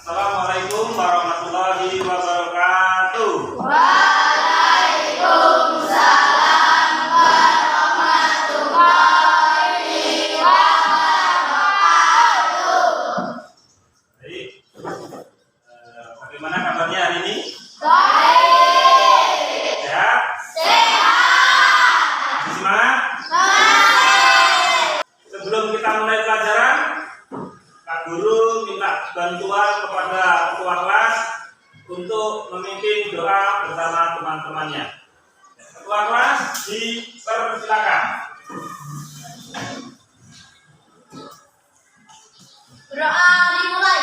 Assalamualaikum warahmatullahi wabarakatuh. Waalaikumsalam warahmatullahi wabarakatuh. Jadi, bagaimana kabarnya hari ini? Baik. Sehat? Sehat. Masih semangat? Baik. Sebelum kita mulai pelajaran, Pak Guru minta bantuan kepada ketua kelas untuk memimpin doa bersama teman-temannya. Ketua kelas dipersilakan. Berdoa dimulai.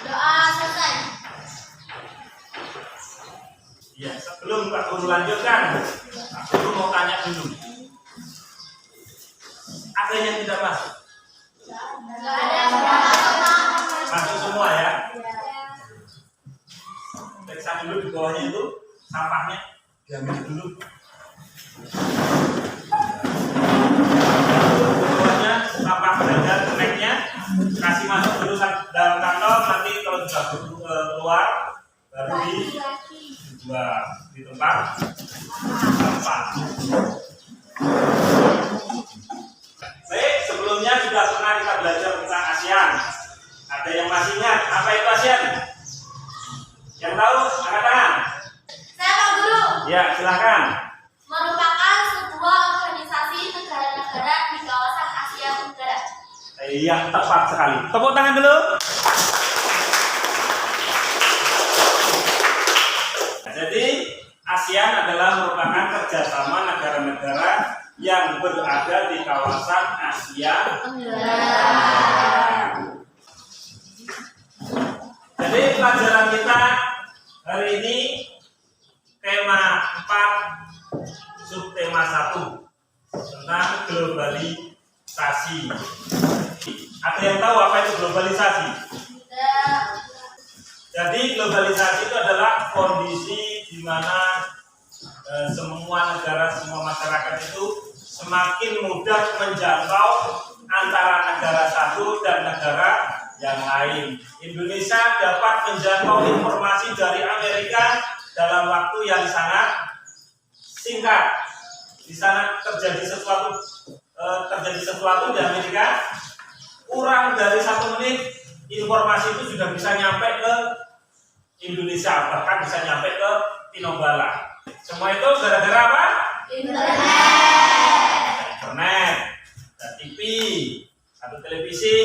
Doa selesai. Ya, sebelum Pak Guru lanjutkan, Pak Guru mau tanya dulu. Ada yang tidak masuk? Enggak ada. Masuk semua ya? Periksa dulu di bawahnya itu sampahnya diambil dulu. Di bawahnya sampah beredar snacknya kasih masuk dulu dalam kantong, nanti kalau sudah keluar baru dibuang di tempat sampah. Baik, sebelumnya sudah pernah kita belajar tentang ASEAN. Ada yang masih ingat apa itu ASEAN? Yang tahu angkat tangan. Saya Pak Guru. Ya, silakan. Merupakan sebuah organisasi negara-negara di kawasan Asia Tenggara. Iya, tepat sekali. Tepuk tangan dulu. Jadi, ASEAN adalah merupakan kerjasama negara-negara yang berada di kawasan Asia Tenggara. Jadi, pelajaran kita hari ini tema 4, subtema 1 tentang globalisasi. Ada yang tahu apa itu globalisasi? Jadi globalisasi itu adalah kondisi di mana semua negara, semua masyarakat itu semakin mudah menjangkau antara negara satu dan negara yang lain. Indonesia dapat menjangkau informasi dari Amerika dalam waktu yang sangat singkat. Di sana terjadi sesuatu di Amerika, kurang dari 1 menit informasi itu sudah bisa nyampe ke Indonesia, bahkan bisa nyampe ke Tinombala. Semua itu gara-gara apa? Internet, ada TV, ada televisi,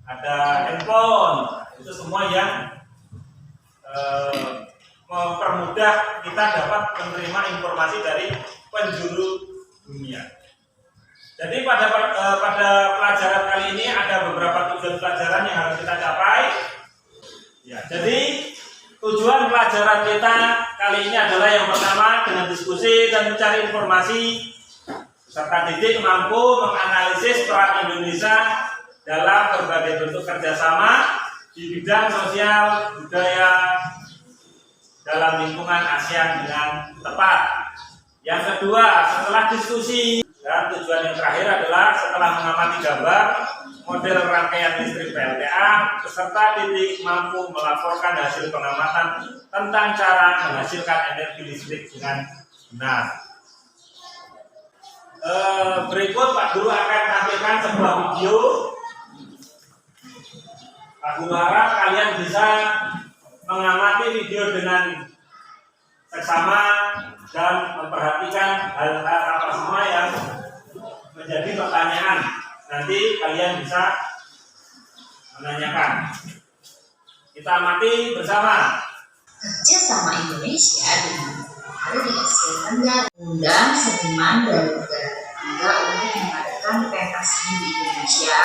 ada handphone. Itu semua yang mempermudah kita dapat menerima informasi dari penjuru dunia. Jadi pada pelajaran kali ini ada beberapa tujuan pelajaran yang harus kita capai. Ya, jadi tujuan pelajaran kita kali ini adalah yang pertama dengan diskusi dan mencari informasi serta didik mampu menganalisis peran Indonesia dalam berbagai bentuk kerjasama di bidang sosial, budaya, dalam lingkungan ASEAN dengan tepat. Yang kedua, setelah diskusi, dan tujuan yang terakhir adalah setelah mengamati gambar model rangkaian listrik PLTA, peserta didik mampu melaporkan hasil pengamatan tentang cara menghasilkan energi listrik dengan benar. Berikut Pak Guru akan tampilkan sebuah video. Pak Guru harap kalian bisa mengamati video dengan seksama dan memperhatikan hal-hal apa semua yang menjadi pertanyaan. Nanti kalian bisa menanyakan. Kita amati bersama. Kerjasama Indonesia dengan negara di Asia Tenggara mengundang seniman dari negara tetangga untuk mengadakan pentas seni di Indonesia,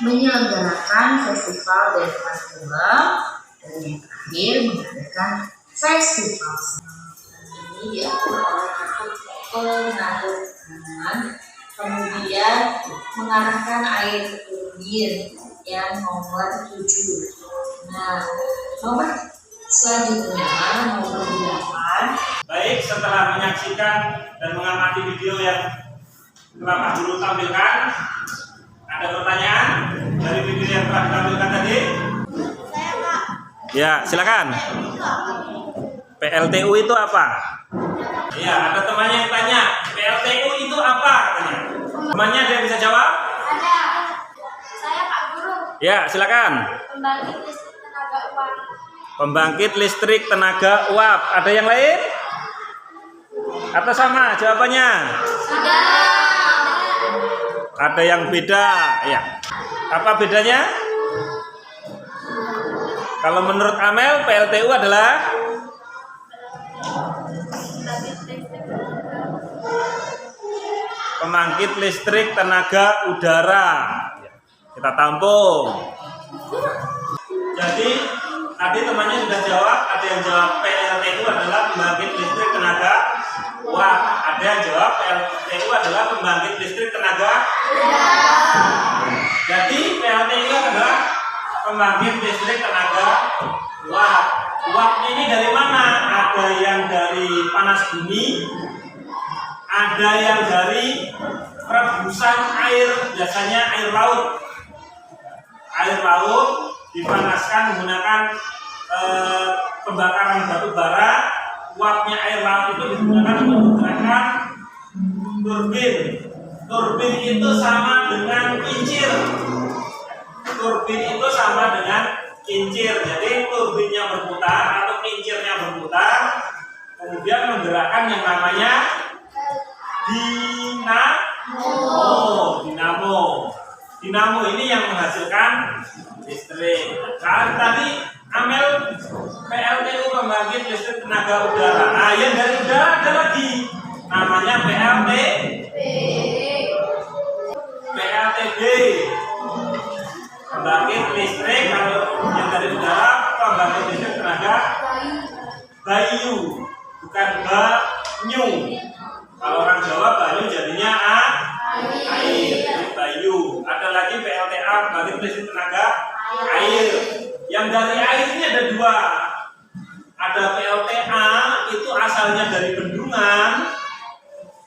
menyelenggarakan festival dan bunga, dan yang terakhir mengadakan festival ini diatur oleh pengatur tanaman, kemudian mengarahkan air ke turbin yang nomor 7. Nah, nomor selanjutnya nomor 8. Baik, setelah menyaksikan dan mengamati video yang telah Pak Guru tampilkan, ada pertanyaan dari video yang telah ditampilkan tadi? Saya Pak. Ya, silakan. PLTU itu apa? Iya, ada temannya yang tanya, PLTU itu apa katanya? Temannya ada yang bisa jawab? Ada. Saya Pak Guru. Ya, silakan. Pembangkit listrik tenaga uap. Pembangkit listrik tenaga uap. Ada yang lain? Atau sama jawabannya? Ada. Ada yang beda, ya. Apa bedanya? Kalau menurut Amel, PLTU adalah pembangkit listrik tenaga udara. Kita tampung. Jadi tadi temannya sudah jawab. Ada yang jawab PLTU adalah pembangkit listrik tenaga uap. Ada yang jawab PLTU adalah pembangkit listrik tenaga udara. Jadi PLTU adalah pembangkit listrik tenaga uap. Uapnya ini dari mana? Ada yang dari panas bumi, ada yang dari rebusan air, biasanya air laut. Air laut dipanaskan menggunakan pembakaran batu bara. Uapnya air laut itu digunakan untuk menggerakkan turbin. Turbin itu sama dengan kincir. Turbin itu sama dengan kincir. Jadi turbinnya berputar atau kincirnya berputar, kemudian menggerakkan yang namanya dinamo. Dinamo ini yang menghasilkan listrik. Kalau tadi Amel PLTU pembangkit listrik tenaga udara. Nah, yang dari udara ada lagi namanya PLTB. Pembangkit listrik kalau yang dari udara pembangkit listrik tenaga bayu, bukan banyu. Kalau orang Jawa banyu jadinya air, bayu. Ada lagi PLTA pembangkit listrik tenaga air. Yang dari air ini ada dua. Ada PLTA itu asalnya dari bendungan,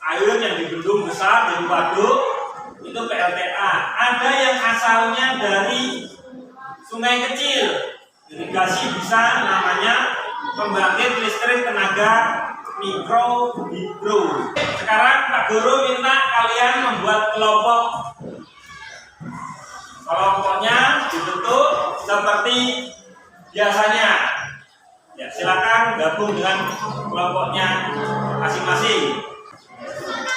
air yang dibendung besar jadi waduk, itu PLTA. Ada yang asalnya dari sungai kecil, irigasi bisa, namanya pembangkit listrik tenaga mikro hidro. Sekarang Pak Guru minta kalian membuat kelompok. Kelompoknya dibentuk seperti biasanya. Ya, silakan gabung dengan kelompoknya masing-masing.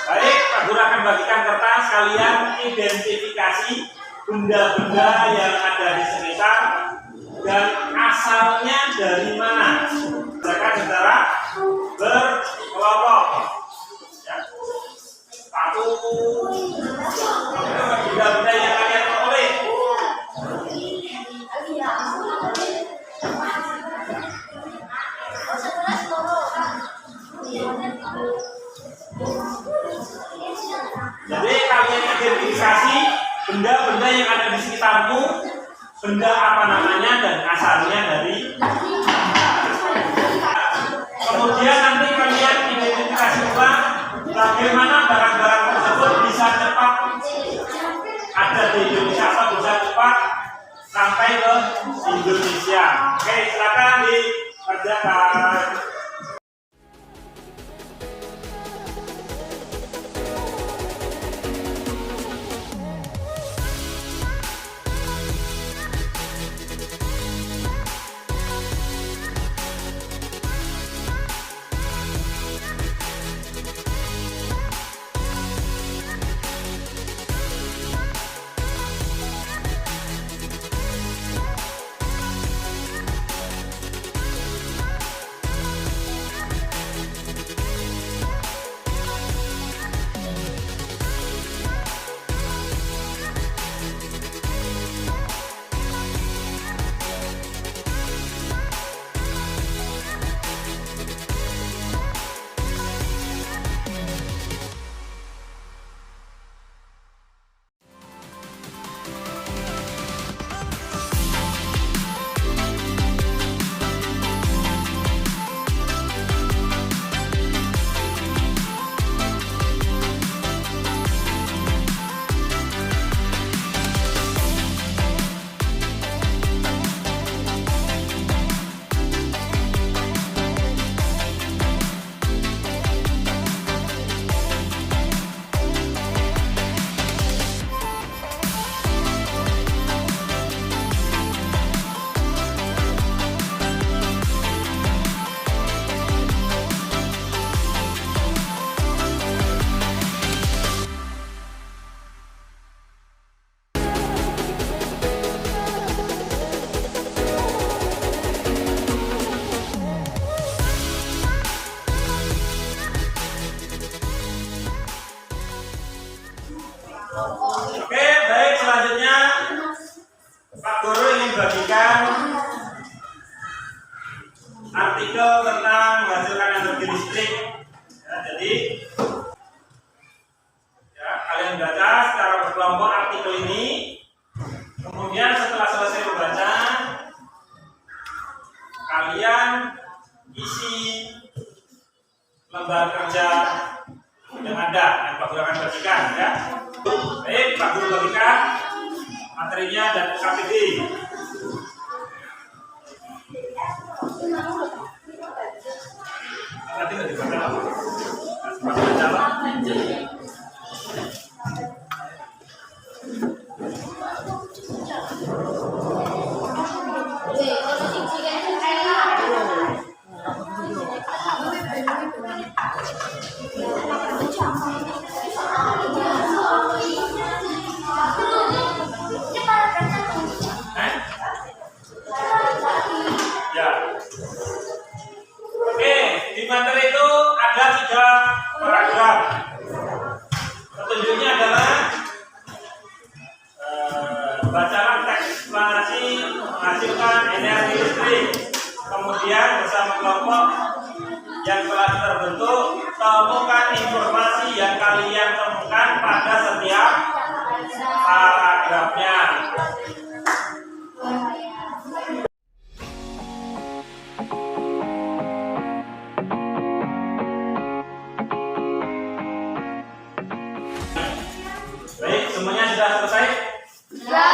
Baik, Pak Guru akan bagikan kertas, kalian identifikasi benda-benda yang ada di sekitar dan asalnya dari mana. Silakan secara berkelompok. Ya. Satu, benda-benda yang kalian peroleh. Jadi kalian identifikasi benda-benda yang ada di sekitarmu, benda apa namanya dan asalnya dari sampai ke Indonesia. Oke, silakan dikerjakan. Oke, baik, selanjutnya Pak Guru ingin bagikan artikel tentang menghasilkan energi listrik. Ya, jadi ya, kalian baca secara berkelompok artikel ini. Kemudian setelah selesai membaca, kalian isi lembar kerja yang ada yang Pak Guru akan bagikan, ya. Baik, Pak Guru bagikan materinya dan KPD. Nanti nggak dibaca. Ya. Oke, di materi itu ada 3 paragraf. Petunjuknya adalah bacalah teks eksplanasi menghasilkan energi listrik. Kemudian bersama kelompok yang telah terbentuk, temukan informasi yang kalian temukan pada setiap paragrafnya. Baik, semuanya sudah selesai? Ya.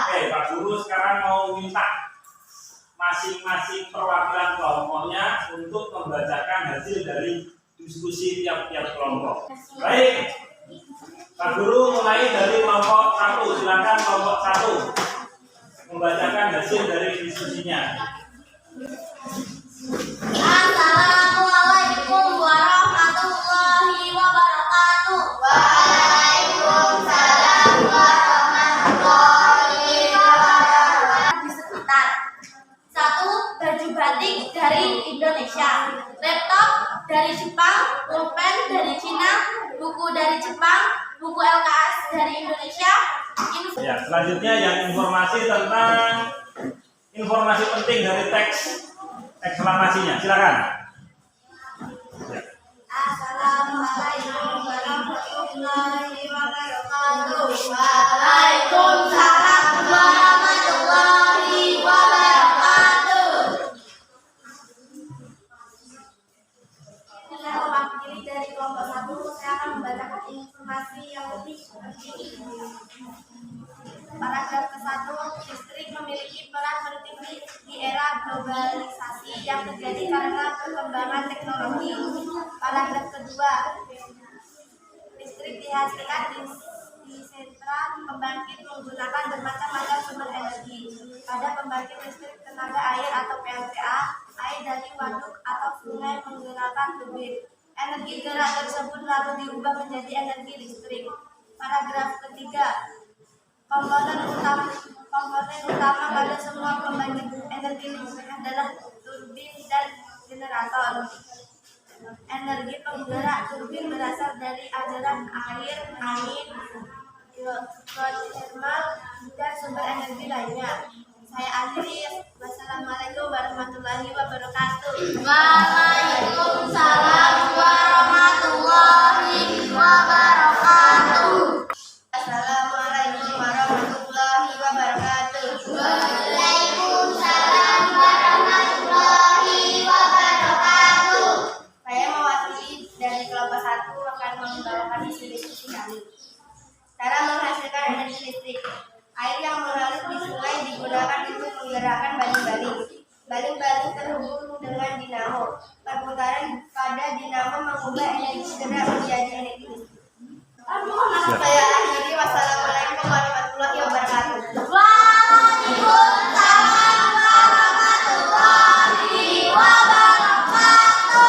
Oke, Pak Guru sekarang mau minta masing-masing perwakilan kelompoknya untuk membacakan hasil dari diskusi tiap-tiap kelompok. Baik, Pak Guru mulai dari kelompok 1. Silakan kelompok 1 membacakan hasil dari diskusinya. Assalamualaikum warahmatullahi wabarakatuh. Waalaikumsalam warahmatullahi wabarakatuh. Di sekitar 1. Baju batik dari Indonesia, laptop dari Jepang, pulpen dari Cina, buku dari Jepang, buku LKS dari Indonesia. Ya, selanjutnya yang informasi tentang informasi penting dari teks eksklamasinya. Silakan. Assalamualaikum warahmatullahi wabarakatuh. Waalaikumsalam warahmatullahi wabarakatuh. Saya mewakili dari kelompok 1. Saya akan membacakan informasi yang lebih penting. Paragraf ke-1. era globalisasi yang terjadi karena perkembangan teknologi. Paragraf kedua, listrik dihasilkan di sentra pembangkit menggunakan bermacam-macam sumber energi. Pada pembangkit listrik tenaga air atau PLTA, air dari waduk atau sungai menggunakan turbin. Energi gerak tersebut lalu diubah menjadi energi listrik. Paragraf ketiga, komponen utama pada semua pembangkit energi listrik adalah turbin dan generator. Energi penggerak turbin berasal dari aliran air, angin, geothermal, dan sumber energi lainnya. Saya akhiri. Wassalamualaikum warahmatullahi wabarakatuh. Waalaikumsalam warahmatullahi wabarakatuh. Assalamualaikum warahmatullahi wabarakatuh. Waalaikumsalam warahmatullahi wabarakatuh. Saya mewakili dari kelompok 1 akan membawakan isi diskusi kami. Cara menghasilkan energi listrik. Air yang mengalir di sungai digunakan untuk menggerakkan baling-baling. Baling-baling terhubung dengan dinamo. Perputaran pada dinamo mengubah energi gerak menjadi energi listrik. Saya akhiri. Wassalamualaikum warahmatullahi wabarakatuh. Waalaikumsalam warahmatullahi wabarakatuh.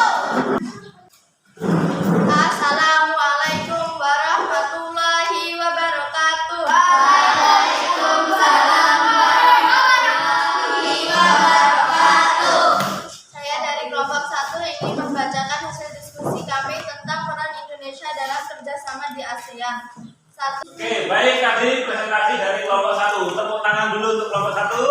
Assalamualaikum warahmatullahi wabarakatuh. Waalaikumsalam warahmatullahi wabarakatuh. Saya dari kelompok 1 ingin membacakan hasil diskusi kami tentang peran Indonesia dalam kerjasama di ASEAN. Oke, baik, tadi presentasi dari kelompok 1. Tepuk tangan dulu untuk kelompok 1.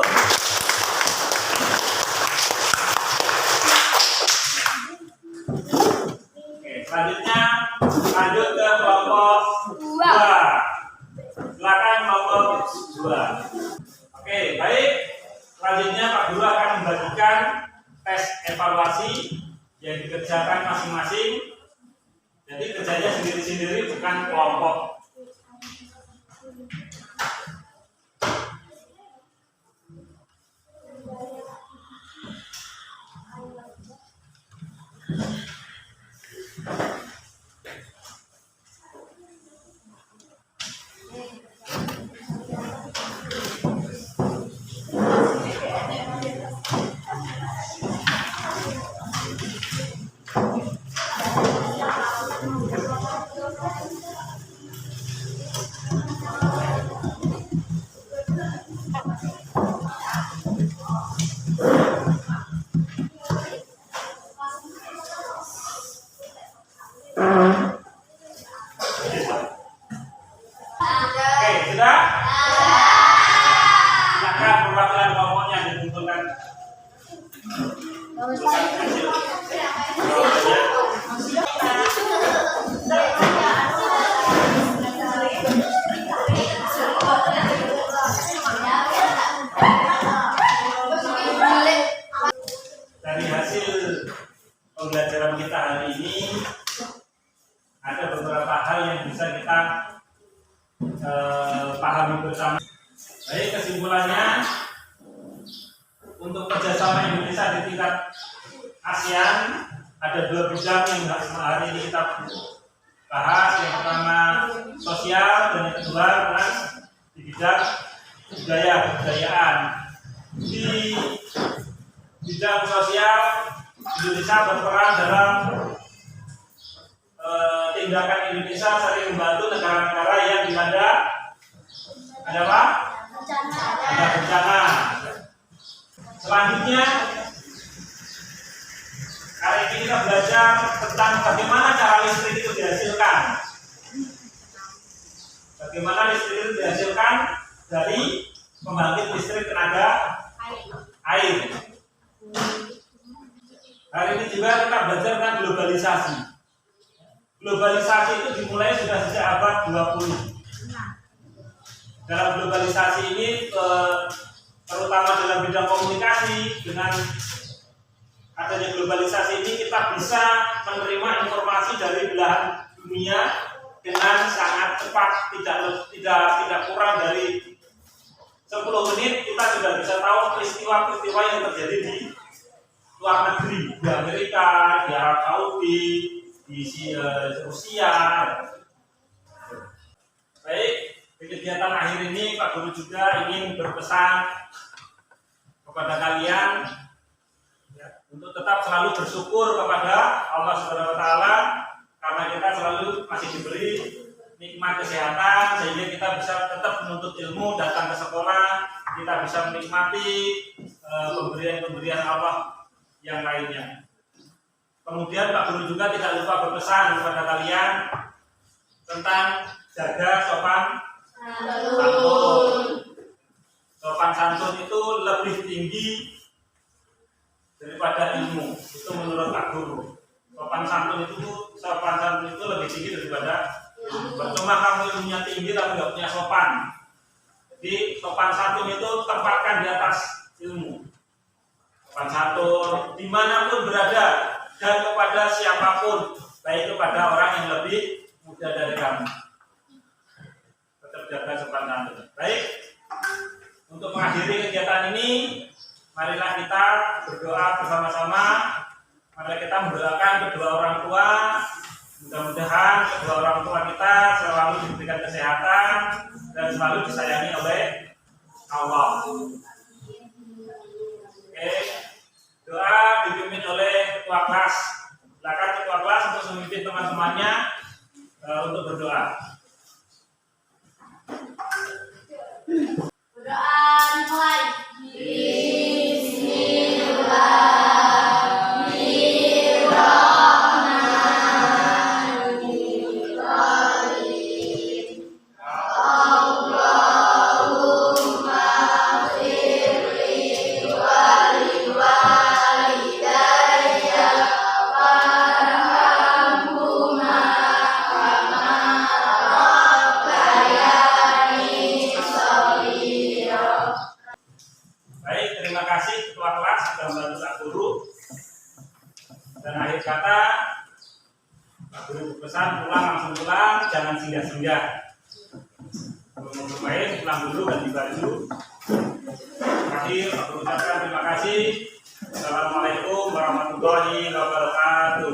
Oke, selanjutnya lanjut ke kelompok 2. Silakan kelompok 2. Oke, baik. Selanjutnya Pak Guru akan membagikan tes evaluasi yang dikerjakan masing-masing. Jadi kerjanya sendiri-sendiri, bukan kelompok. Oke, sudah? Silakan perwakilan kelompoknya dikumpulkan. Dari hasil pembelajaran kita hari ini, ada beberapa hal yang bisa kita pahami bersama. Baik, kesimpulannya, untuk kerjasama Indonesia di tingkat ASEAN ada 2 bidang yang hari ini kita bahas. Yang pertama sosial, dan yang kedua di bidang kebudayaan. Di bidang sosial, Indonesia berperan dalam tindakan Indonesia sering membantu negara-negara yang dilanda ada bencana. Selanjutnya, hari ini kita belajar tentang bagaimana cara listrik itu dihasilkan. Bagaimana listrik itu dihasilkan dari pembangkit listrik tenaga air. Hari ini juga kita belajar tentang globalisasi. Globalisasi itu dimulai sudah sejak abad 20. Dalam globalisasi ini terutama dalam bidang komunikasi, dengan adanya globalisasi ini kita bisa menerima informasi dari belahan dunia dengan sangat cepat, tidak kurang dari 10 menit kita sudah bisa tahu peristiwa-peristiwa yang terjadi di luar negeri, di Amerika, di Arab Saudi, di Rusia. Baik, di kegiatan akhir ini Pak Guru juga ingin berpesan kepada kalian ya, untuk tetap selalu bersyukur kepada Allah Subhanahu wa taala karena kita selalu masih diberi nikmat kesehatan sehingga kita bisa tetap menuntut ilmu, datang ke sekolah, kita bisa menikmati pemberian-pemberian Allah yang lainnya. Kemudian Pak Guru juga tidak lupa berpesan kepada kalian tentang jaga sopan santun. Sopan santun itu lebih tinggi daripada ilmu. Itu menurut Pak Guru. Sopan santun itu lebih tinggi daripada ilmu. Percuma kamu ilmunya tinggi tapi nggak punya sopan. Jadi sopan santun itu tempatkan di atas ilmu. Sopan santun dimanapun berada dan kepada siapapun, baik kepada orang yang lebih muda dari kamu. Tetap jaga sopan santun. Baik, untuk mengakhiri kegiatan ini, marilah kita berdoa bersama-sama. Mari kita mendoakan kedua orang tua. Mudah-mudahan kedua orang tua kita selalu diberikan kesehatan dan selalu disayangi oleh Allah. Oke, doa dipimpin oleh ketua kelas. Silakan ketua kelas untuk memimpin teman-temannya untuk berdoa. Berdoa dimulai. Baik, terima kasih ketua kelas sudah membantu Pak Guru. Dan akhir kata, Pak Guru berpesan pulang langsung pulang, jangan singgah-singgah. Belum main, pulang dulu ganti baju. Akhir, Pak Guru ucapkan terima kasih. Assalamualaikum warahmatullahi wabarakatuh.